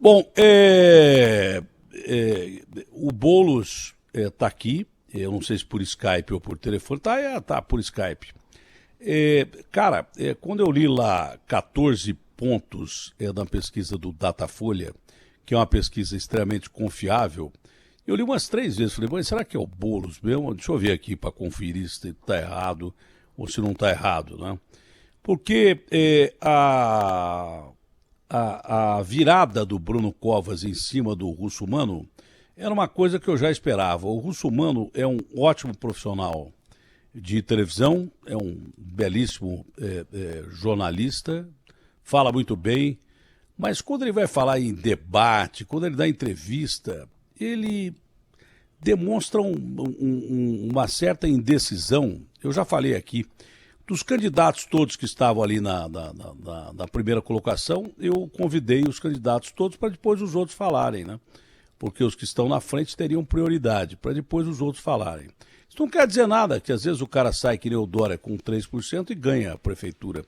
Bom, o Boulos está aqui, eu não sei se por Skype ou por telefone, tá por Skype. Cara, quando eu li lá 14 pontos na pesquisa do Datafolha, que é uma pesquisa extremamente confiável, eu li umas 3 vezes, falei, mas será que é o Boulos mesmo? Deixa eu ver aqui para conferir se está errado ou se não está errado, né? Porque a virada do Bruno Covas em cima do Russomano era uma coisa que eu já esperava. O Russomano é um ótimo profissional de televisão, é um belíssimo jornalista, fala muito bem, mas quando ele vai falar em debate, quando ele dá entrevista, ele demonstra uma certa indecisão. Eu já falei aqui, dos candidatos todos que estavam ali na primeira colocação, eu convidei os candidatos todos para depois os outros falarem, né? Porque os que estão na frente teriam prioridade, para depois os outros falarem. Isso não quer dizer nada, que às vezes o cara sai que nem o Dória com 3% e ganha a prefeitura.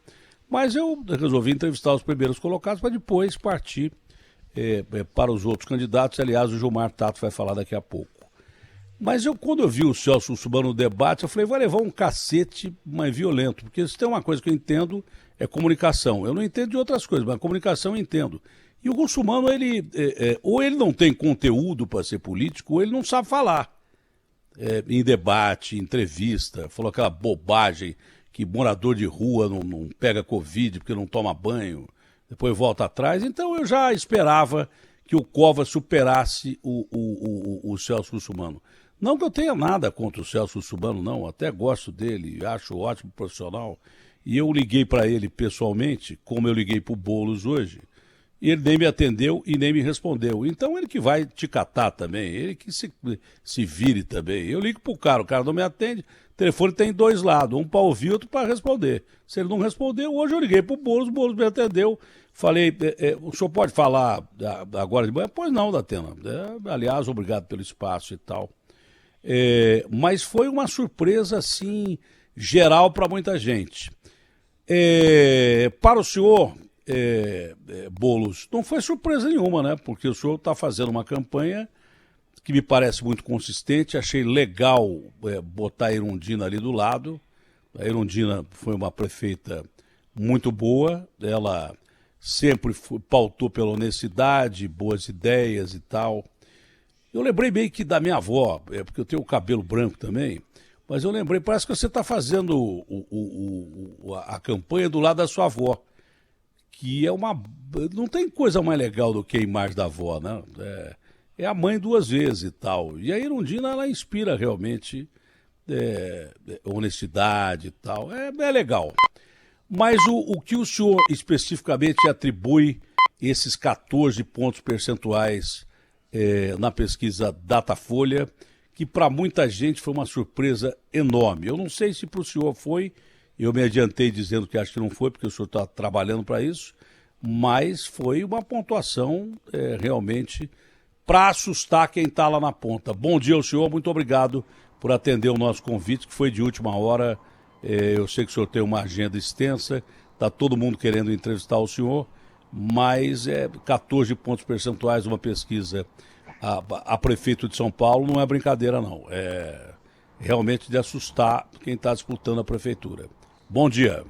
Mas eu resolvi entrevistar os primeiros colocados para depois partir para os outros candidatos. Aliás, o Gilmar Tato vai falar daqui a pouco. Mas quando eu vi o Celso Russomano no debate, eu falei, vai levar um cacete mais violento, porque se tem uma coisa que eu entendo, é comunicação. Eu não entendo de outras coisas, mas comunicação eu entendo. E o Russomano, ou ele não tem conteúdo para ser político, ou ele não sabe falar. Em debate, em entrevista, falou aquela bobagem que morador de rua não pega Covid porque não toma banho, depois volta atrás. Então eu já esperava que o Covas superasse o Celso Russomano. Não que eu tenha nada contra o Celso Russomano, não, até gosto dele, acho ótimo profissional. E eu liguei para ele pessoalmente, como eu liguei para o Boulos hoje, e ele nem me atendeu e nem me respondeu. Então ele que vai te catar também, ele que se vire também. Eu ligo para o cara não me atende, o telefone tem 2 lados, um para ouvir, outro para responder. Se ele não respondeu, hoje eu liguei para o Boulos me atendeu. Falei, o senhor pode falar agora de manhã? Pois não, Datena. Aliás, obrigado pelo espaço e tal. Mas foi uma surpresa, assim, geral para muita gente. Para o senhor, Boulos, não foi surpresa nenhuma, né? Porque o senhor está fazendo uma campanha que me parece muito consistente. Achei legal botar a Erundina ali do lado. A Erundina foi uma prefeita muito boa, ela sempre pautou pela honestidade, boas ideias e tal. Eu lembrei meio que da minha avó, porque eu tenho o cabelo branco também, mas eu lembrei, parece que você está fazendo a campanha do lado da sua avó, que não tem coisa mais legal do que a imagem da avó, né? É a mãe 2 vezes e tal. E a Erundina, ela inspira realmente honestidade e tal. É legal. Mas o que o senhor especificamente atribui esses 14 pontos percentuais na pesquisa Datafolha, que para muita gente foi uma surpresa enorme. Eu não sei se para o senhor foi, eu me adiantei dizendo que acho que não foi, porque o senhor está trabalhando para isso, mas foi uma pontuação realmente para assustar quem está lá na ponta. Bom dia ao senhor, muito obrigado por atender o nosso convite, que foi de última hora. Eu sei que o senhor tem uma agenda extensa, está todo mundo querendo entrevistar o senhor, mas 14 pontos percentuais uma pesquisa a prefeito de São Paulo não é brincadeira, não. É realmente de assustar quem está disputando a prefeitura. Bom dia.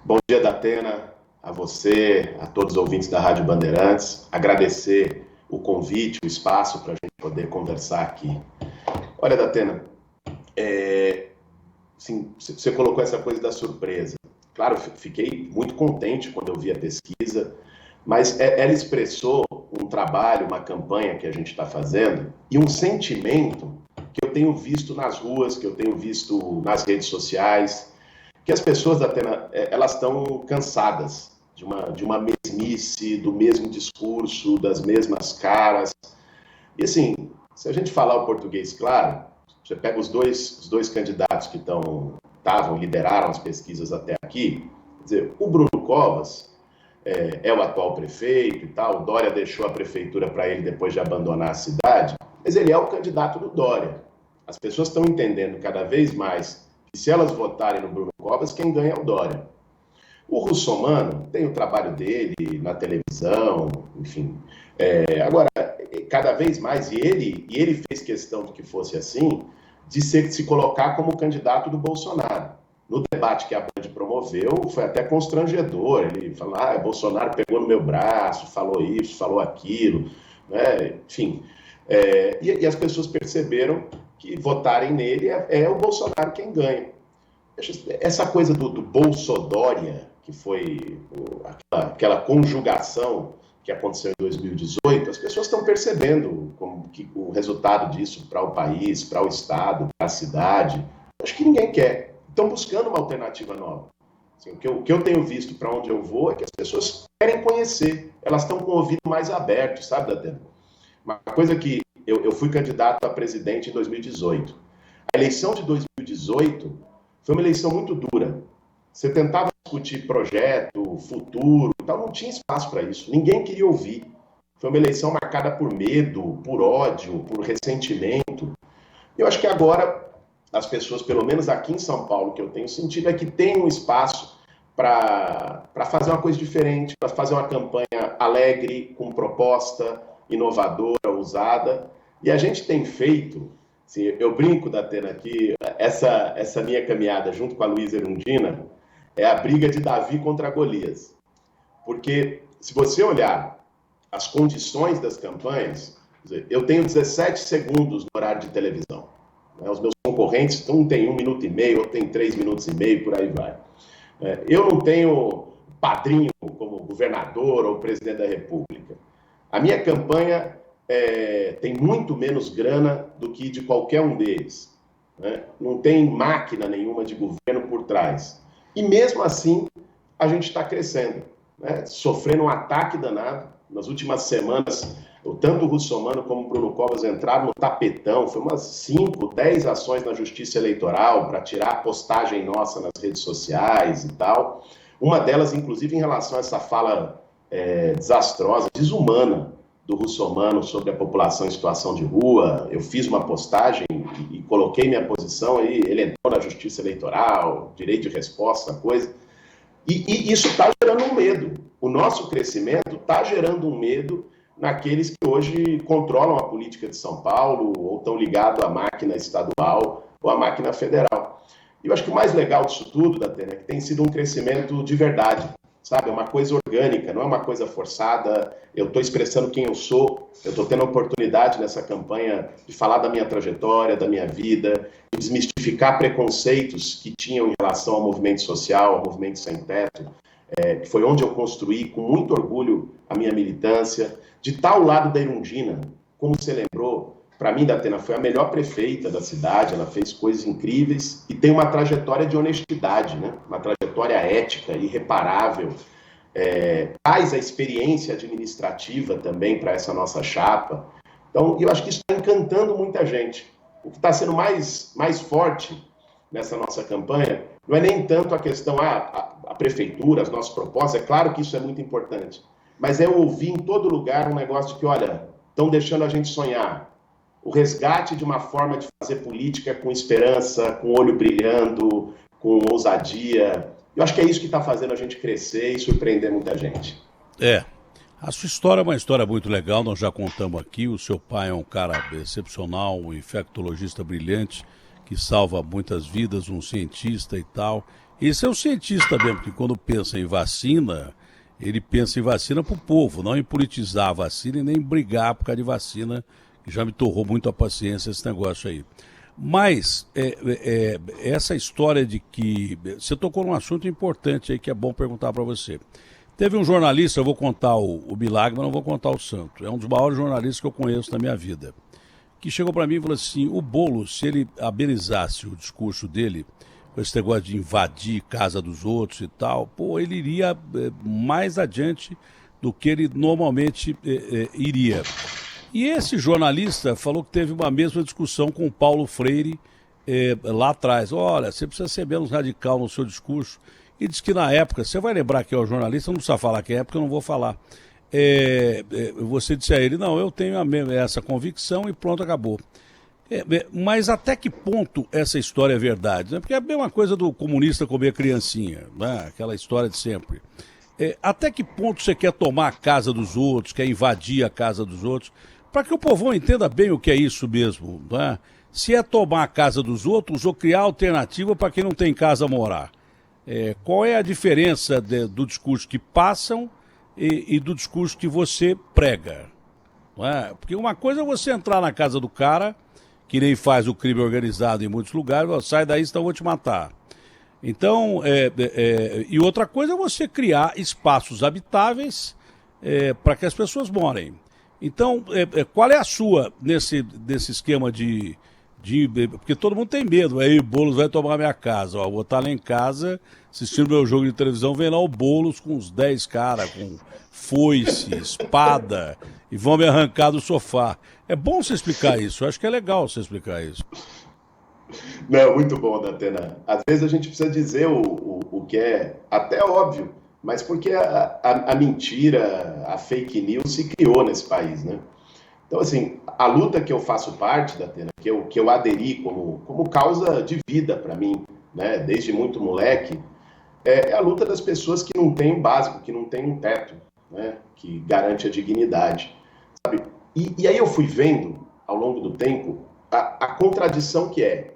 Bom dia, Datena, a você, a todos os ouvintes da Rádio Bandeirantes. Agradecer o convite, o espaço para a gente poder conversar aqui. Olha, Datena, assim, você colocou essa coisa da surpresa. Claro, fiquei muito contente quando eu vi a pesquisa, mas ela expressou um trabalho, uma campanha que a gente está fazendo e um sentimento que eu tenho visto nas ruas, que eu tenho visto nas redes sociais, que as pessoas, Datena, elas estão cansadas de uma mesmice, do mesmo discurso, das mesmas caras. E assim, se a gente falar o português claro, você pega os dois candidatos que lideraram as pesquisas até aqui, quer dizer, o Bruno Covas é o atual prefeito e tal, o Dória deixou a prefeitura para ele depois de abandonar a cidade, mas ele é o candidato do Dória. As pessoas estão entendendo cada vez mais que se elas votarem no Bruno Covas, quem ganha é o Dória. O Russomano tem o trabalho dele na televisão, enfim. Agora, cada vez mais, e ele fez questão de que fosse assim, de se colocar como candidato do Bolsonaro. No debate que a Band promoveu, foi até constrangedor. Ele falou, Bolsonaro pegou no meu braço, falou isso, falou aquilo, né? Enfim. E as pessoas perceberam que votarem nele é o Bolsonaro quem ganha. Essa coisa do Bolsodória, que foi aquela conjugação que aconteceu em 2018, as pessoas estão percebendo que o resultado disso para o país, para o Estado, para a cidade, acho que ninguém quer. Estão buscando uma alternativa nova. Assim, o que eu tenho visto para onde eu vou é que as pessoas querem conhecer, elas estão com o ouvido mais aberto, sabe, Datena? Uma coisa que eu fui candidato a presidente em 2018. A eleição de 2018 foi uma eleição muito dura. Você tentava discutir projeto, futuro, então não tinha espaço para isso. Ninguém queria ouvir. Foi uma eleição marcada por medo, por ódio, por ressentimento. Eu acho que agora as pessoas, pelo menos aqui em São Paulo, que eu tenho sentido, é que tem um espaço para fazer uma coisa diferente, para fazer uma campanha alegre, com proposta, inovadora, ousada. E a gente tem feito, assim, eu brinco, Datena, aqui, essa minha caminhada junto com a Luísa Erundina é a briga de Davi contra Golias. Porque se você olhar as condições das campanhas, eu tenho 17 segundos no horário de televisão. Os meus concorrentes, um tem 1 minuto e meio, outro tem 3 minutos e meio, por aí vai. Eu não tenho padrinho como governador ou presidente da República. A minha campanha tem muito menos grana do que de qualquer um deles. Não tem máquina nenhuma de governo por trás. E mesmo assim, a gente está crescendo, sofrendo um ataque danado. Nas últimas semanas, tanto o Russomano como o Bruno Covas entraram no tapetão. Foi umas 5, 10 ações na Justiça Eleitoral para tirar a postagem nossa nas redes sociais e tal. Uma delas, inclusive, em relação a essa fala desastrosa, desumana do Russomano sobre a população em situação de rua. Eu fiz uma postagem e coloquei minha posição aí, ele entrou na Justiça Eleitoral, direito de resposta, coisa. E isso está gerando um medo. O nosso crescimento está gerando um medo naqueles que hoje controlam a política de São Paulo ou estão ligados à máquina estadual ou à máquina federal. E eu acho que o mais legal disso tudo, Datena, é que tem sido um crescimento de verdade, sabe? É uma coisa orgânica, não é uma coisa forçada. Eu estou expressando quem eu sou, eu estou tendo a oportunidade nessa campanha de falar da minha trajetória, da minha vida, de desmistificar preconceitos que tinham em relação ao movimento social, ao movimento sem teto, que foi onde eu construí com muito orgulho a minha militância, de estar ao lado da Erundina, como você lembrou. Para mim, Datena, foi a melhor prefeita da cidade, ela fez coisas incríveis e tem uma trajetória de honestidade, uma trajetória ética, irreparável. Traz a experiência administrativa também para essa nossa chapa. Então, eu acho que isso está encantando muita gente. O que está sendo mais forte nessa nossa campanha não é nem tanto a questão, a prefeitura, as nossas propostas, é claro que isso é muito importante, mas é ouvir em todo lugar um negócio de que, olha, estão deixando a gente sonhar. O resgate de uma forma de fazer política com esperança, com o olho brilhando, com ousadia. Eu acho que é isso que está fazendo a gente crescer e surpreender muita gente. A sua história é uma história muito legal, nós já contamos aqui. O seu pai é um cara excepcional, um infectologista brilhante, que salva muitas vidas, um cientista e tal. Esse é o cientista mesmo, que quando pensa em vacina, ele pensa em vacina para o povo, não em politizar a vacina e nem brigar por causa de vacina, que já me torrou muito a paciência esse negócio aí. Mas essa história de que... Você tocou num assunto importante aí que é bom perguntar para você. Teve um jornalista, eu vou contar o milagre, mas não vou contar o santo. É um dos maiores jornalistas que eu conheço na minha vida. Que chegou para mim e falou assim, o Boulos, se ele amenizasse o discurso dele, com esse negócio de invadir casa dos outros e tal, ele iria mais adiante do que ele normalmente iria. E esse jornalista falou que teve uma mesma discussão com o Paulo Freire lá atrás. Olha, você precisa ser menos radical no seu discurso. E disse que na época, você vai lembrar que é o jornalista, não precisa falar quem é, porque eu não vou falar. Você disse a ele, não, eu tenho essa convicção e pronto, acabou. Mas até que ponto essa história é verdade? Né? Porque é a mesma coisa do comunista comer criancinha, né? Aquela história de sempre. Até que ponto você quer tomar a casa dos outros, quer invadir a casa dos outros, para que o povão entenda bem o que é isso mesmo, né? Se é tomar a casa dos outros ou criar alternativa para quem não tem casa morar. Qual é a diferença do discurso que passam e do discurso que você prega? Não é? Porque uma coisa é você entrar na casa do cara, que nem faz o crime organizado em muitos lugares, sai daí, senão eu vou te matar. Então, e outra coisa é você criar espaços habitáveis para que as pessoas morem. Então, qual é a sua nesse esquema porque todo mundo tem medo, aí Boulos vai tomar minha casa, ó, vou estar lá em casa assistindo meu jogo de televisão, vem lá o Boulos com uns 10 caras, com foice, espada, e vão me arrancar do sofá. É bom você explicar isso, eu acho que é legal você explicar isso. Não, muito bom, Datena. Às vezes a gente precisa dizer o que é até óbvio, mas porque a mentira, a fake news se criou nesse país, né? Então, assim, a luta que eu faço parte, Datena, que eu aderi como causa de vida para mim, né, desde muito moleque, é a luta das pessoas que não têm o básico, que não têm um teto, né, que garante a dignidade, sabe? E aí eu fui vendo, ao longo do tempo, a contradição que é.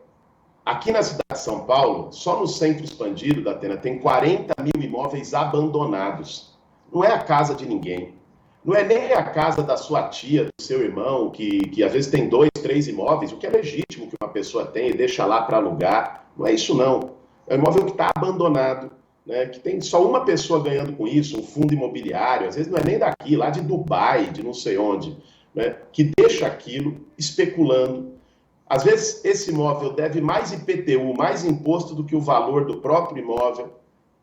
Aqui na cidade de São Paulo, só no centro expandido, Datena, tem 40 mil imóveis abandonados. Não é a casa de ninguém. Não é nem a casa da sua tia, do seu irmão, que às vezes tem 2, 3 imóveis, o que é legítimo que uma pessoa tenha e deixa lá para alugar. Não é isso, não. É um imóvel que está abandonado, né, que tem só uma pessoa ganhando com isso, um fundo imobiliário, às vezes não é nem daqui, lá de Dubai, de não sei onde, né, que deixa aquilo especulando. Às vezes esse imóvel deve mais IPTU, mais imposto do que o valor do próprio imóvel.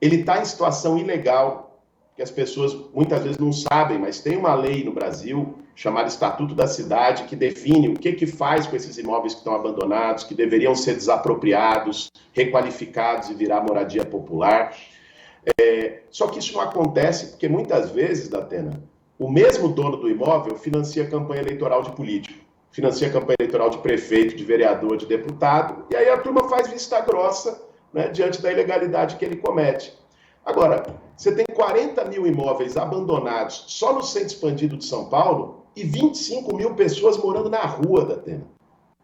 Ele está em situação ilegal, que as pessoas muitas vezes não sabem, mas tem uma lei no Brasil chamada Estatuto da Cidade que define o que faz com esses imóveis que estão abandonados, que deveriam ser desapropriados, requalificados e virar moradia popular. Só que isso não acontece porque muitas vezes, Datena, o mesmo dono do imóvel financia a campanha eleitoral de político, financia a campanha eleitoral de prefeito, de vereador, de deputado, e aí a turma faz vista grossa, né, diante da ilegalidade que ele comete. Agora, você tem 40 mil imóveis abandonados só no centro expandido de São Paulo e 25 mil pessoas morando na rua, Datena.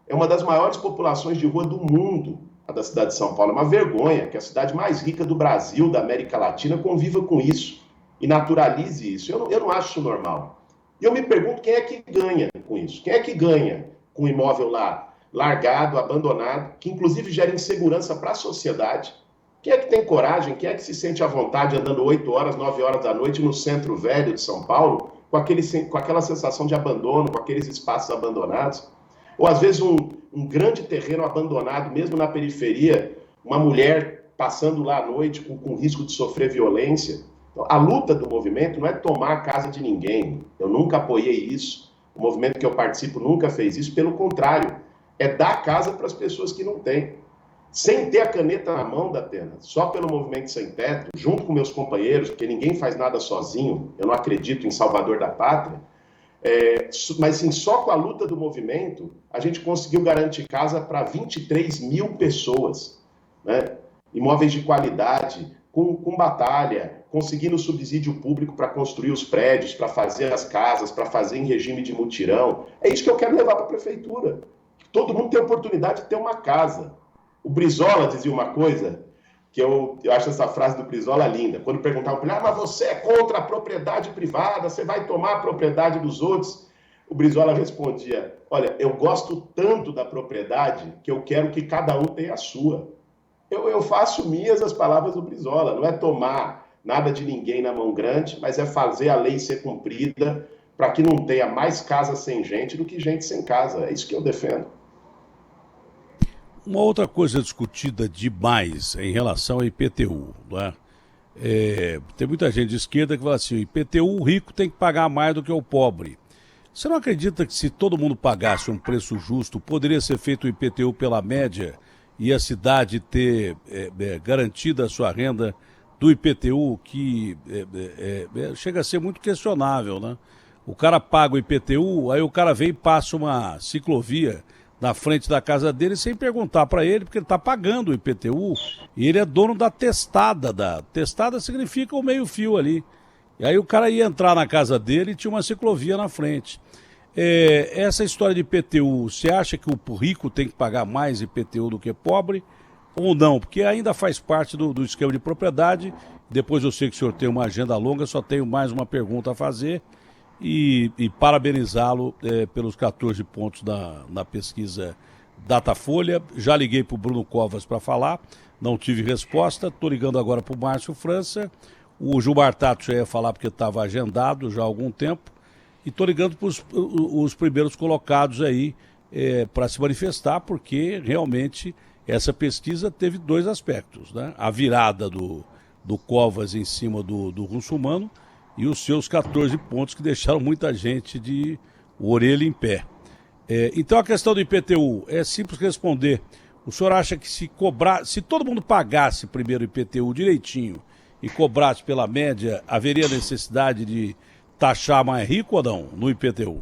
É uma das maiores populações de rua do mundo, a da cidade de São Paulo. É uma vergonha que a cidade mais rica do Brasil, da América Latina, conviva com isso e naturalize isso. Eu não acho isso normal. E eu me pergunto quem é que ganha com isso. Quem é que ganha com o imóvel lá, largado, abandonado, que inclusive gera insegurança para a sociedade? Quem é que tem coragem, quem é que se sente à vontade andando 8 horas, 9 horas da noite no centro velho de São Paulo, com aquela sensação de abandono, com aqueles espaços abandonados? Ou às vezes um grande terreno abandonado, mesmo na periferia, uma mulher passando lá à noite com risco de sofrer violência. Então, a luta do movimento não é tomar a casa de ninguém. Eu nunca apoiei isso. O movimento que eu participo nunca fez isso. Pelo contrário, é dar casa para as pessoas que não têm. Sem ter a caneta na mão, Datena, só pelo Movimento Sem Teto, junto com meus companheiros, porque ninguém faz nada sozinho, eu não acredito em salvador da pátria, mas sim, só com a luta do movimento, a gente conseguiu garantir casa para 23 mil pessoas, né? Imóveis de qualidade, com batalha, conseguindo subsídio público para construir os prédios, para fazer as casas, para fazer em regime de mutirão. É isso que eu quero levar para a prefeitura. Todo mundo tem a oportunidade de ter uma casa. O Brizola dizia uma coisa, que eu acho essa frase do Brizola linda. Quando perguntavam para ele, mas você é contra a propriedade privada, você vai tomar a propriedade dos outros? O Brizola respondia, olha, eu gosto tanto da propriedade que eu quero que cada um tenha a sua. Eu faço minhas as palavras do Brizola, não é tomar nada de ninguém na mão grande, mas é fazer a lei ser cumprida para que não tenha mais casa sem gente do que gente sem casa. É isso que eu defendo. Uma outra coisa discutida demais em relação ao IPTU, né? Tem muita gente de esquerda que fala assim, o IPTU, o rico tem que pagar mais do que o pobre. Você não acredita que se todo mundo pagasse um preço justo, poderia ser feito o IPTU pela média e a cidade ter garantida a sua renda do IPTU, que chega a ser muito questionável, né? O cara paga o IPTU, aí o cara vem e passa uma ciclovia na frente da casa dele sem perguntar para ele, porque ele está pagando o IPTU e ele é dono da testada. Testada significa o meio-fio ali. E aí o cara ia entrar na casa dele e tinha uma ciclovia na frente. Essa história de IPTU, você acha que o rico tem que pagar mais IPTU do que pobre ou não? Porque ainda faz parte do esquema de propriedade. Depois eu sei que o senhor tem uma agenda longa, só tenho mais uma pergunta a fazer. E parabenizá-lo pelos 14 pontos na pesquisa Datafolha. Já liguei para o Bruno Covas para falar, não tive resposta. Estou ligando agora para o Márcio França. O Gilmar Tato já ia falar porque estava agendado já há algum tempo. E estou ligando para os primeiros colocados aí para se manifestar, porque realmente essa pesquisa teve dois aspectos, né? A virada do Covas em cima do Russomano e os seus 14 pontos que deixaram muita gente de orelha em pé. Então a questão do IPTU é simples responder. O senhor acha que se todo mundo pagasse primeiro o IPTU direitinho e cobrasse pela média, haveria necessidade de taxar mais rico ou não no IPTU?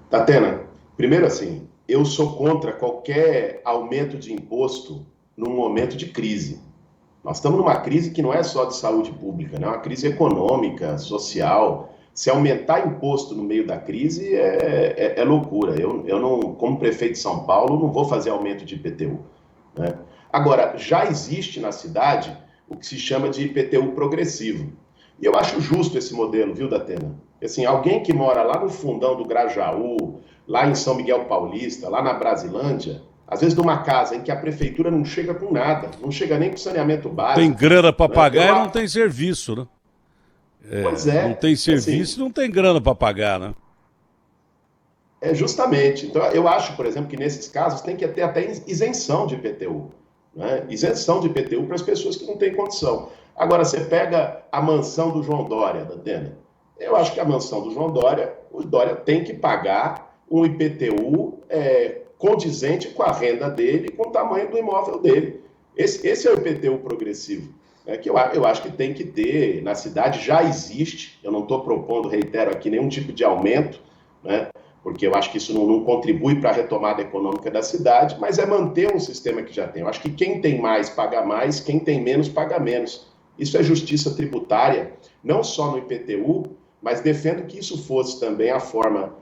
Tatena, primeiro assim, eu sou contra qualquer aumento de imposto num momento de crise. Nós estamos numa crise que não é só de saúde pública, né? É uma crise econômica, social. Se aumentar imposto no meio da crise é loucura. Eu não, como prefeito de São Paulo, não vou fazer aumento de IPTU, né? Agora, já existe na cidade o que se chama de IPTU progressivo. E eu acho justo esse modelo, viu, Datena? Assim, alguém que mora lá no fundão do Grajaú, lá em São Miguel Paulista, lá na Brasilândia, às vezes numa casa em que a prefeitura não chega com nada, não chega nem com saneamento básico. Tem grana para pagar e não tem serviço, né? Pois é. Não tem serviço e não tem grana para pagar, né? Justamente. Então, eu acho, por exemplo, que nesses casos tem que ter até isenção de IPTU, né? Isenção de IPTU para as pessoas que não têm condição. Agora, você pega a mansão do João Dória, Datena. Eu acho que a mansão do João Dória, o Dória tem que pagar um IPTU condizente com a renda dele e com o tamanho do imóvel dele. Esse é o IPTU progressivo, né, que eu acho que tem que ter na cidade, já existe. Eu não estou propondo, reitero aqui, nenhum tipo de aumento, né, porque eu acho que isso não contribui para a retomada econômica da cidade, mas é manter um sistema que já tem. Eu acho que quem tem mais paga mais, quem tem menos paga menos. Isso é justiça tributária, não só no IPTU, mas defendo que isso fosse também a forma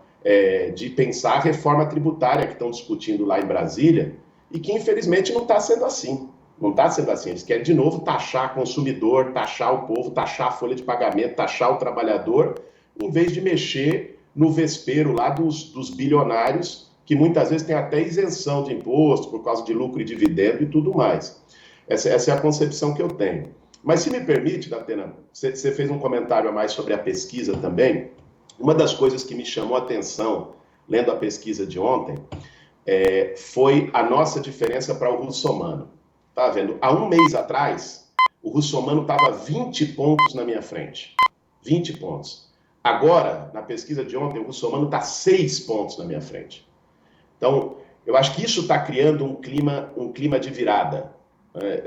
de pensar a reforma tributária que estão discutindo lá em Brasília e que, infelizmente, não está sendo assim. Não está sendo assim. Eles querem, de novo, taxar o consumidor, taxar o povo, taxar a folha de pagamento, taxar o trabalhador, em vez de mexer no vespeiro lá dos bilionários, que muitas vezes têm até isenção de imposto por causa de lucro e dividendo e tudo mais. Essa é a concepção que eu tenho. Mas se me permite, Datena, você fez um comentário a mais sobre a pesquisa também. Uma das coisas que me chamou a atenção, lendo a pesquisa de ontem, foi a nossa diferença para o Russomano. Tá vendo? Há um mês atrás, o Russomano estava 20 pontos na minha frente. 20 pontos. Agora, na pesquisa de ontem, o Russomano está 6 pontos na minha frente. Então, eu acho que isso está criando um clima de virada.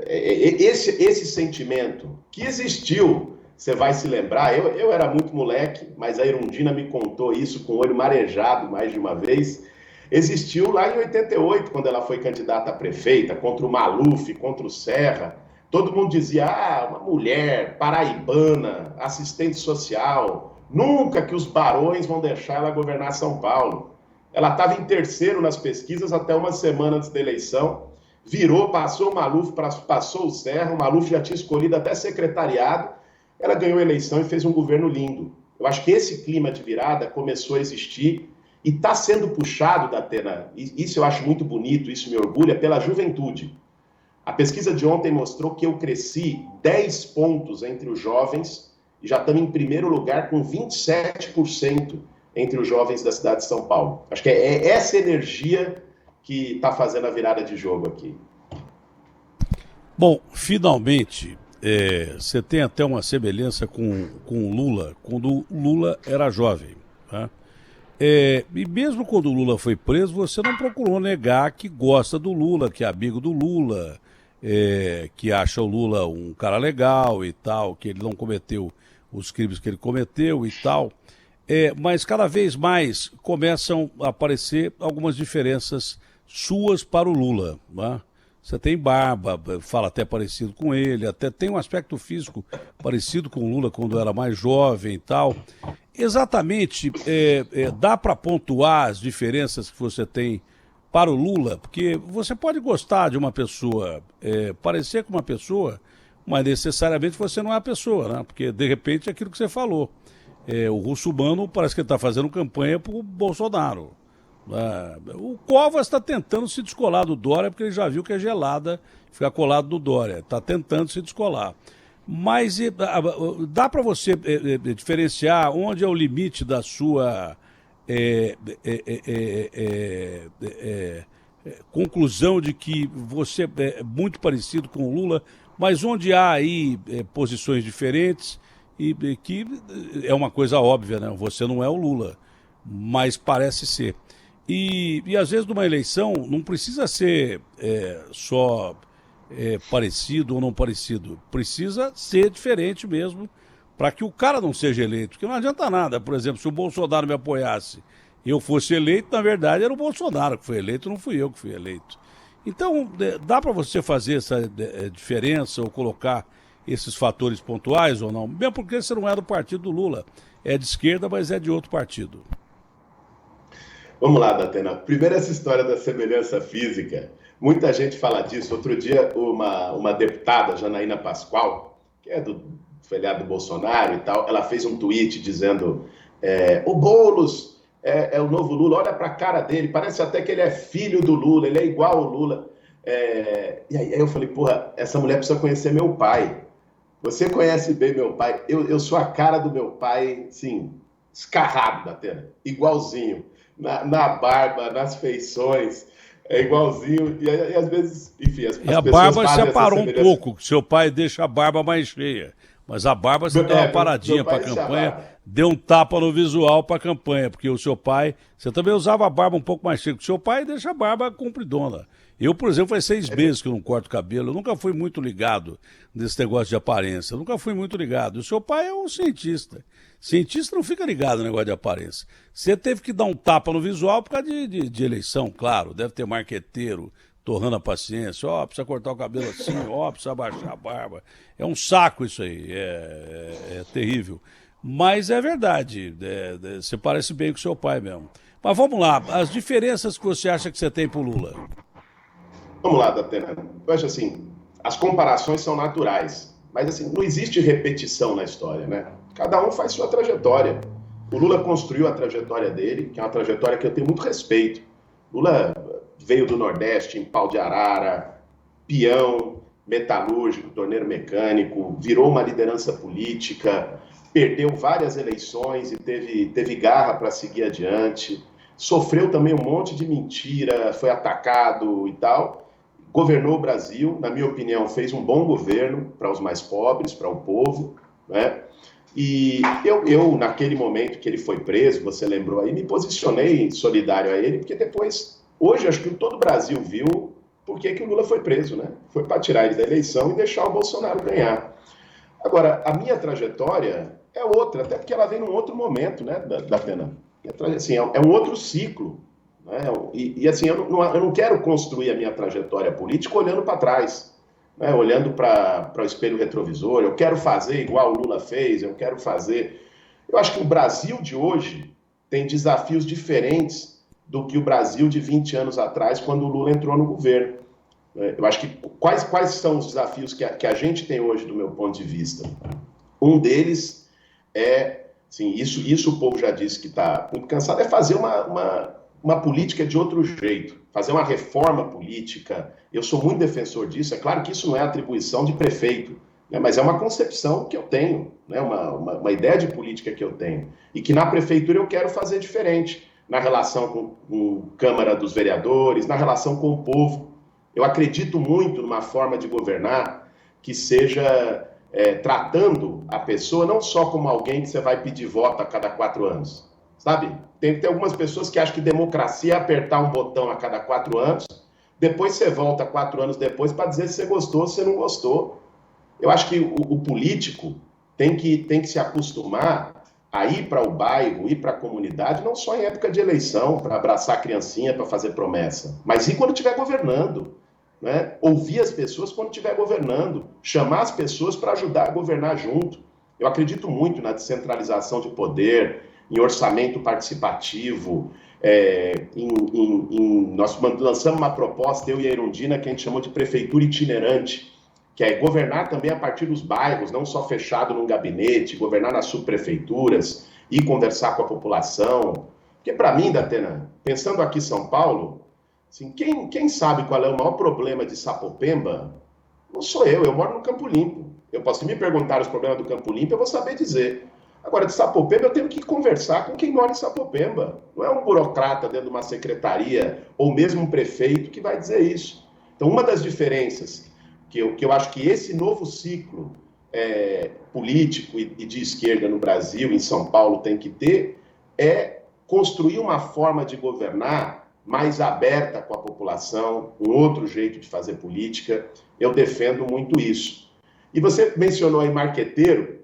Esse sentimento que existiu, você vai se lembrar, eu era muito moleque, mas a Irundina me contou isso com o olho marejado mais de uma vez, existiu lá em 88, quando ela foi candidata a prefeita, contra o Maluf, contra o Serra. Todo mundo dizia, uma mulher paraibana, assistente social, nunca que os barões vão deixar ela governar São Paulo. Ela estava em terceiro nas pesquisas até uma semana antes da eleição, virou, passou o Maluf, passou o Serra, o Maluf já tinha escolhido até secretariado, ela ganhou a eleição e fez um governo lindo. Eu acho que esse clima de virada começou a existir e está sendo puxado, Datena, isso eu acho muito bonito, isso me orgulha, pela juventude. A pesquisa de ontem mostrou que eu cresci 10 pontos entre os jovens e já estamos em primeiro lugar com 27% entre os jovens da cidade de São Paulo. Acho que é essa energia que está fazendo a virada de jogo aqui. Bom, finalmente, você tem até uma semelhança com o Lula, quando o Lula era jovem, né? E mesmo quando o Lula foi preso, você não procurou negar que gosta do Lula, que é amigo do Lula, que acha o Lula um cara legal e tal, que ele não cometeu os crimes que ele cometeu e tal. mas cada vez mais começam a aparecer algumas diferenças suas para o Lula, né? Você tem barba, fala até parecido com ele, até tem um aspecto físico parecido com o Lula quando era mais jovem e tal. Exatamente, dá para pontuar as diferenças que você tem para o Lula? Porque você pode gostar de uma pessoa, parecer com uma pessoa, mas necessariamente você não é a pessoa, né? Porque, de repente, é aquilo que você falou. O russomano parece que ele está fazendo campanha para o Bolsonaro. O Covas está tentando se descolar do Dória porque ele já viu que é gelada ficar colado do Dória. Está tentando se descolar. Mas dá para você diferenciar onde é o limite da sua conclusão de que você é muito parecido com o Lula, mas onde há aí posições diferentes e que é uma coisa óbvia, né? Você não é o Lula, mas parece ser. E às vezes numa eleição não precisa ser só parecido ou não parecido, precisa ser diferente mesmo para que o cara não seja eleito, porque não adianta nada. Por exemplo, se o Bolsonaro me apoiasse e eu fosse eleito, na verdade era o Bolsonaro que foi eleito, não fui eu que fui eleito. Então dá para você fazer essa diferença ou colocar esses fatores pontuais ou não, mesmo porque você não é do partido do Lula, é de esquerda, mas é de outro partido. Vamos lá, Datena. Primeiro, essa história da semelhança física. Muita gente fala disso. Outro dia, uma deputada, Janaína Pascoal, que é do filiado do Bolsonaro e tal, ela fez um tweet dizendo: o Boulos é o novo Lula, olha para a cara dele, parece até que ele é filho do Lula, ele é igual ao Lula. E aí eu falei, porra, essa mulher precisa conhecer meu pai. Você conhece bem meu pai. Eu sou a cara do meu pai, sim, escarrado, Datena, igualzinho. Na barba, nas feições, é igualzinho, e às vezes, enfim, as pessoas a barba separou um pouco, seu pai deixa a barba mais cheia, mas a barba você deu uma paradinha para a campanha, deu um tapa no visual para a campanha, porque o seu pai, você também usava a barba um pouco mais cheia, o seu pai deixa a barba compridona. Eu, por exemplo, faz 6 meses que eu não corto cabelo, eu nunca fui muito ligado nesse negócio de aparência, eu nunca fui muito ligado. O seu pai é um cientista. Cientista não fica ligado no negócio de aparência. Você teve que dar um tapa no visual por causa de eleição, claro. Deve ter marqueteiro torrando a paciência. Precisa cortar o cabelo assim, precisa abaixar a barba. É um saco isso aí, é terrível. Mas é verdade, você parece bem com o seu pai mesmo. Mas vamos lá, as diferenças que você acha que você tem pro Lula? Vamos lá, Datena. Eu acho assim, as comparações são naturais, mas assim, não existe repetição na história, né? Cada um faz sua trajetória. O Lula construiu a trajetória dele, que é uma trajetória que eu tenho muito respeito. Lula veio do Nordeste, em Pau de Arara, peão, metalúrgico, torneiro mecânico, virou uma liderança política, perdeu várias eleições e teve garra para seguir adiante, sofreu também um monte de mentira, foi atacado e tal. Governou o Brasil, na minha opinião, fez um bom governo para os mais pobres, para o povo, né? E eu, naquele momento que ele foi preso, você lembrou aí, me posicionei solidário a ele, porque depois, hoje, acho que todo o Brasil viu por que o Lula foi preso, né? Foi para tirar ele da eleição e deixar o Bolsonaro ganhar. Agora, a minha trajetória é outra, até porque ela vem num outro momento, né, da pena. Assim, é um outro ciclo. Né? E assim, eu não quero construir a minha trajetória política olhando para trás, né? Olhando para o espelho retrovisor. Eu quero fazer igual o Lula fez, eu quero fazer... Eu acho que o Brasil de hoje tem desafios diferentes do que o Brasil de 20 anos atrás, quando o Lula entrou no governo. Eu acho que quais são os desafios que a gente tem hoje, do meu ponto de vista? Um deles é, assim, isso o povo já disse que está muito cansado, é fazer uma política de outro jeito, fazer uma reforma política. Eu sou muito defensor disso. É claro que isso não é atribuição de prefeito, né, mas é uma concepção que eu tenho, né, uma ideia de política que eu tenho, e que na prefeitura eu quero fazer diferente, na relação com a Câmara dos Vereadores, na relação com o povo. Eu acredito muito numa forma de governar que seja tratando a pessoa não só como alguém que você vai pedir voto a cada 4 anos, sabe? Tem que ter algumas pessoas que acham que democracia é apertar um botão a cada 4 anos, depois você volta 4 anos depois para dizer se você gostou ou se você não gostou. Eu acho que o político tem que se acostumar a ir para o bairro, ir para a comunidade, não só em época de eleição, para abraçar a criancinha, para fazer promessa, mas ir quando estiver governando, né? Ouvir as pessoas quando estiver governando, chamar as pessoas para ajudar a governar junto. Eu acredito muito na descentralização de poder, em orçamento participativo. Nós lançamos uma proposta, eu e a Erundina, que a gente chamou de prefeitura itinerante, que é governar também a partir dos bairros, não só fechado num gabinete, governar nas subprefeituras, ir conversar com a população. Porque para mim, Datena, pensando aqui em São Paulo, assim, quem sabe qual é o maior problema de Sapopemba, não sou eu moro no Campo Limpo. Se me perguntar os problemas do Campo Limpo, eu vou saber dizer. Agora, de Sapopemba, eu tenho que conversar com quem mora em Sapopemba. Não é um burocrata dentro de uma secretaria, ou mesmo um prefeito que vai dizer isso. Então, uma das diferenças que eu acho que esse novo ciclo político e de esquerda no Brasil, em São Paulo, tem que ter, é construir uma forma de governar mais aberta com a população, um outro jeito de fazer política. Eu defendo muito isso. E você mencionou aí marqueteiro,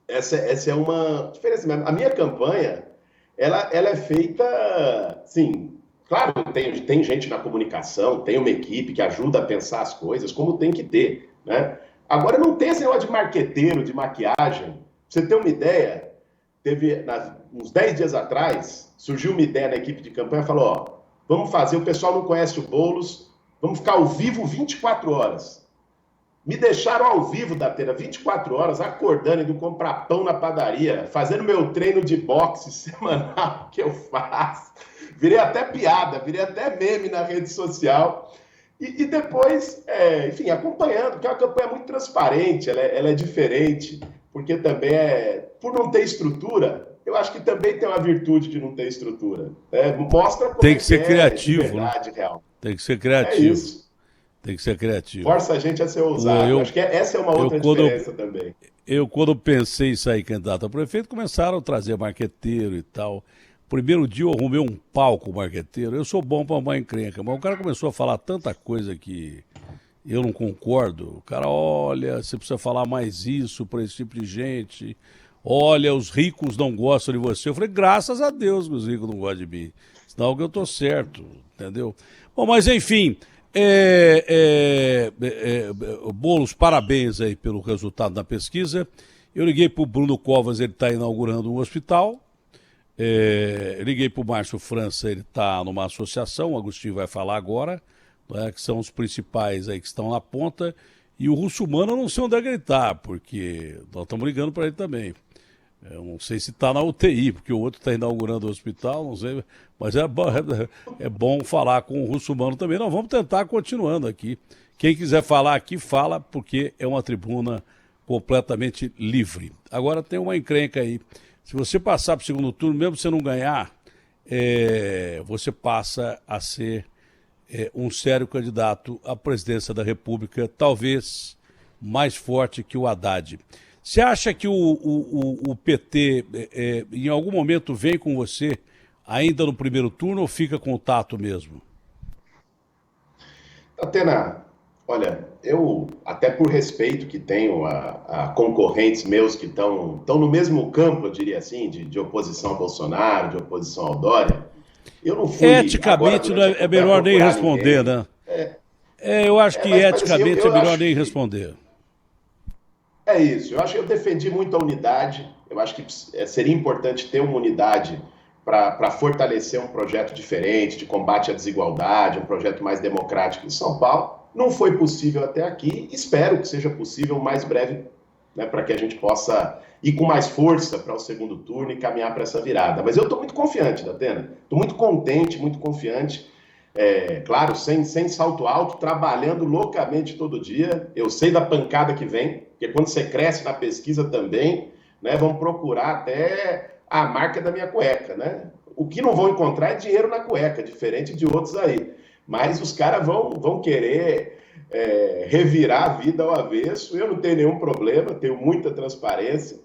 essa é uma diferença mesmo. A minha campanha, ela é feita, sim, claro, tem gente na comunicação, tem uma equipe que ajuda a pensar as coisas, como tem que ter, né? Agora, não tem esse negócio de marqueteiro, de maquiagem. Pra você ter uma ideia, uns 10 dias atrás, surgiu uma ideia na equipe de campanha, falou, ó, vamos fazer, o pessoal não conhece o Boulos, vamos ficar ao vivo 24 horas. Me deixaram ao vivo, Datena, 24 horas, acordando, indo comprar pão na padaria, fazendo meu treino de boxe semanal que eu faço. Virei até piada, virei até meme na rede social. E depois, enfim, acompanhando, porque é uma campanha muito transparente, ela é diferente, porque também por não ter estrutura, eu acho que também tem uma virtude de não ter estrutura. Mostra como tem que ser criativo, de verdade, né? real. Tem que ser criativo. É isso. Tem que ser criativo. Força a gente a ser ousado. Acho que essa é uma outra diferença também. Quando pensei em sair candidato a prefeito, começaram a trazer marqueteiro e tal. Primeiro dia eu arrumei um palco marqueteiro. Eu sou bom para arrumar encrenca, mas o cara começou a falar tanta coisa que eu não concordo. O cara, olha, você precisa falar mais isso para esse tipo de gente. Olha, os ricos não gostam de você. Eu falei, graças a Deus que os ricos não gostam de mim. Senão que eu tô certo, entendeu? Bom, mas enfim... Boulos, parabéns aí pelo resultado da pesquisa. Eu liguei para o Bruno Covas, ele está inaugurando um hospital. Liguei para o Márcio França, ele está numa associação, o Agostinho vai falar agora, né, que são os principais aí que estão na ponta. E o Russumano eu não sei onde é que ele está, porque nós estamos ligando para ele também. Eu não sei se está na UTI, porque o outro está inaugurando o hospital, não sei, mas é bom falar com o Russumano também. Nós vamos tentar continuando aqui. Quem quiser falar aqui, fala, porque é uma tribuna completamente livre. Agora tem uma encrenca aí. Se você passar para o segundo turno, mesmo você não ganhar, você passa a ser um sério candidato à presidência da República, talvez mais forte que o Haddad. Você acha que o PT, em algum momento, vem com você ainda no primeiro turno ou fica com o Tato mesmo? Atena, olha, eu, até por respeito que tenho a concorrentes meus que estão no mesmo campo, eu diria assim, de oposição ao Bolsonaro, de oposição ao Dória, eu não fui... Eticamente é melhor nem responder, ninguém, né? Eu acho que eticamente é melhor nem responder. É isso, eu acho que eu defendi muito a unidade, eu acho que seria importante ter uma unidade para fortalecer um projeto diferente, de combate à desigualdade, um projeto mais democrático em São Paulo. Não foi possível até aqui, espero que seja possível o mais breve, né, para que a gente possa ir com mais força para o segundo turno e caminhar para essa virada. Mas eu estou muito confiante, Datena, estou muito contente, muito confiante. Claro, sem salto alto, trabalhando loucamente todo dia. Eu sei da pancada que vem, porque quando você cresce na pesquisa também, né, vão procurar até a marca da minha cueca, né? O que não vão encontrar é dinheiro na cueca, diferente de outros aí. Mas os caras vão querer revirar a vida ao avesso. Eu não tenho nenhum problema, tenho muita transparência.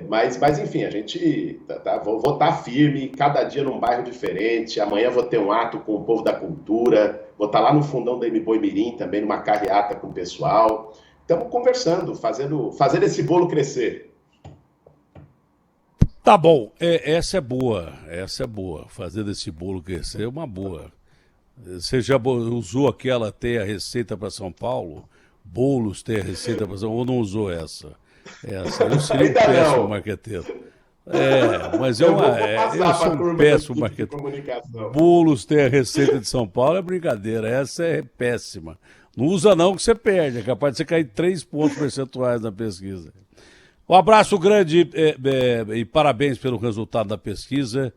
Mas enfim, a gente vou estar firme, cada dia num bairro diferente. Amanhã vou ter um ato com o povo da cultura, vou estar lá no fundão da M-Boi Mirim também, numa carreata com o pessoal. Estamos conversando, fazendo esse bolo crescer. Tá bom, essa é boa, essa é boa. Fazer desse bolo crescer é uma boa. Você já usou aquela ter a receita para São Paulo? Bolos ter a receita para São Paulo, ou não usou essa? Essa, eu seria um péssimo marqueteiro. Mas eu sou um péssimo marqueteiro. Bolos ter a receita de São Paulo é brincadeira, essa é péssima. Não usa não que você perde, é capaz de você cair 3 pontos percentuais na pesquisa. Um abraço grande e parabéns pelo resultado da pesquisa.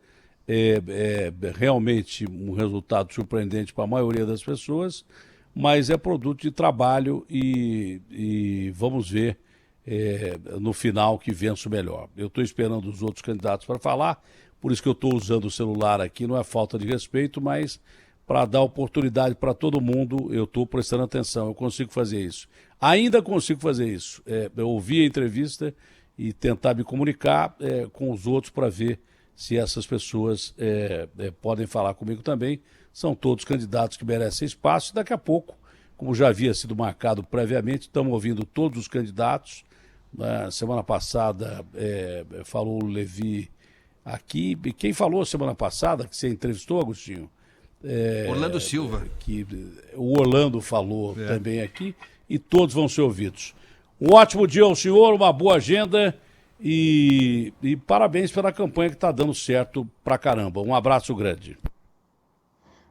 Realmente um resultado surpreendente para a maioria das pessoas, mas é produto de trabalho e vamos ver no final que vença o melhor. Eu estou esperando os outros candidatos para falar, por isso que eu estou usando o celular aqui, não é falta de respeito, mas para dar oportunidade para todo mundo, eu estou prestando atenção, eu consigo fazer isso. Ainda consigo fazer isso, eu ouvir a entrevista e tentar me comunicar com os outros para ver se essas pessoas podem falar comigo também. São todos candidatos que merecem espaço. Daqui a pouco, como já havia sido marcado previamente, estamos ouvindo todos os candidatos. Na semana passada falou o Levi aqui. Quem falou semana passada, que você entrevistou, Agostinho? Orlando Silva. Que o Orlando falou também aqui, e todos vão ser ouvidos. Um ótimo dia ao senhor, uma boa agenda e parabéns pela campanha que está dando certo pra caramba. Um abraço grande.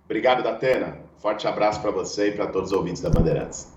Obrigado, Datena. Forte abraço para você e para todos os ouvintes da Bandeirantes.